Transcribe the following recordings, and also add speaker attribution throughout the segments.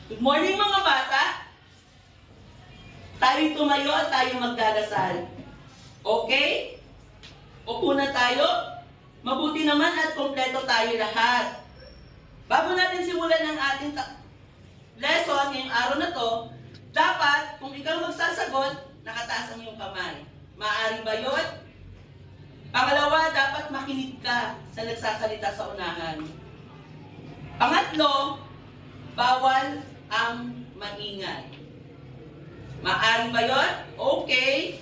Speaker 1: Good morning mga bata! Tayo'y tumayo at tayo magdarasal. Okay? Upo na tayo. Mabuti naman at kompleto tayo lahat. Bago natin simulan ang ating lesson ngayong araw na to, dapat kung ikaw magsasagot, nakataas ang iyong kamay. Maaari ba yun? Pangalawa, dapat makinig ka sa nagsasalita sa unahan. Pangatlo, bawal ang maingay. Maaari ba yun? Okay.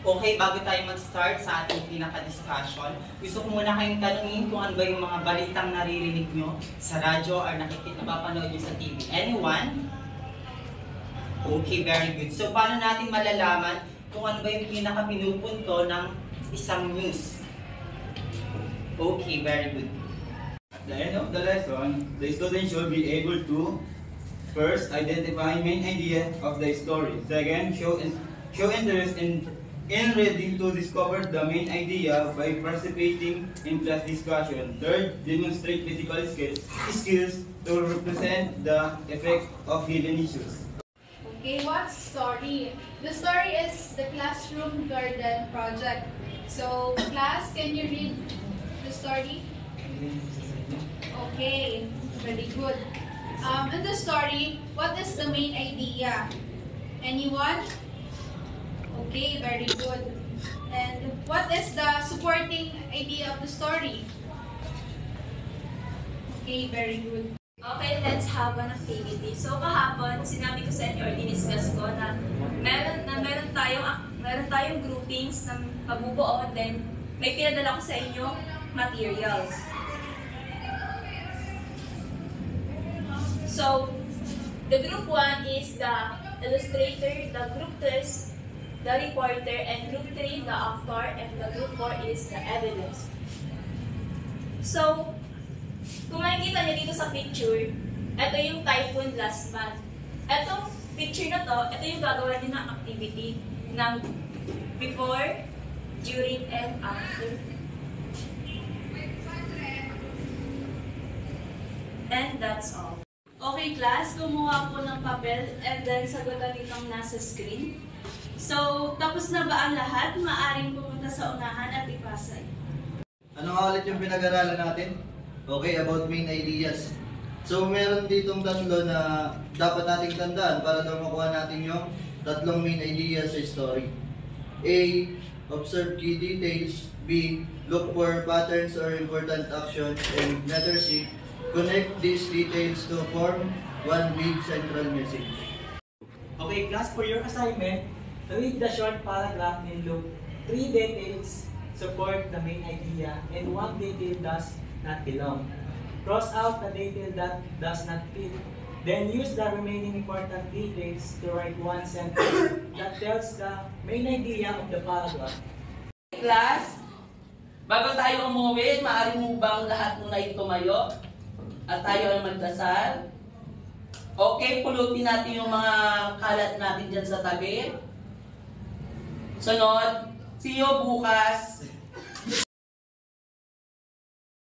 Speaker 2: Okay, bago tayo mag-start sa ating pinaka-discussion, gusto ko muna kayong tanungin kung ano ba yung mga balitang naririnig nyo sa radyo or napapanood nyo sa TV. Anyone? Okay, very good. So, paano natin malalaman kung ano ba yung pinaka-pinupunto ng isang news? Okay, very good.
Speaker 3: At the end of the lesson, the student should be able to first, identify main idea of the story. Second, show interest in reading to discover the main idea by participating in class discussion. Third, demonstrate physical skills to represent the effect of given issues.
Speaker 4: Okay, what's story? The story is the classroom garden project. So, class, can you read the story? Okay, very good. In the story, what is the main idea? Anyone? Okay, very good. And what is the supporting idea of the story? Okay, very good.
Speaker 5: Okay, let's have an activity. So kahapon, sinabi ko sa inyo or diniscuss ko na meron tayong groupings na mabubuo, then may pinadala ko sa inyo materials. So, the group 1 is the illustrator, the group 2 is the reporter, and group 3 the actor, and the group 4 is the evidence. So, kung makikita niyo dito sa picture, ito yung typhoon last month. Etong picture na to, ito yung gagawa niyo ng activity ng before, during, and after. And that's all.
Speaker 6: Okay class, gumawa po ng papel and then sagutan itong nasa screen. So, tapos na ba ang lahat? Maaaring pumunta sa unahan at ipasa.
Speaker 7: Ano nga ulit yung pinag-aralan natin? Okay, about main ideas. So, meron ditong tatlo na dapat nating tandaan para daw makuha natin yung tatlong main ideas sa story. A. Observe key details. B. Look for patterns or important actions. And letter C. Connect these details to form one big central message.
Speaker 8: Okay, class, for your assignment, read the short paragraph and look 3 details support the main idea and 1 detail does not belong. Cross out the detail that does not fit. Then use the remaining important details to write one sentence that tells the main idea of the paragraph.
Speaker 1: Class, bago tayo umuwi, maaari mo bang lahat muna ay tumayo? At tayo ay magdasal. Okay, pulutin natin yung mga kalat natin dyan sa tabi. Sunod, see you bukas.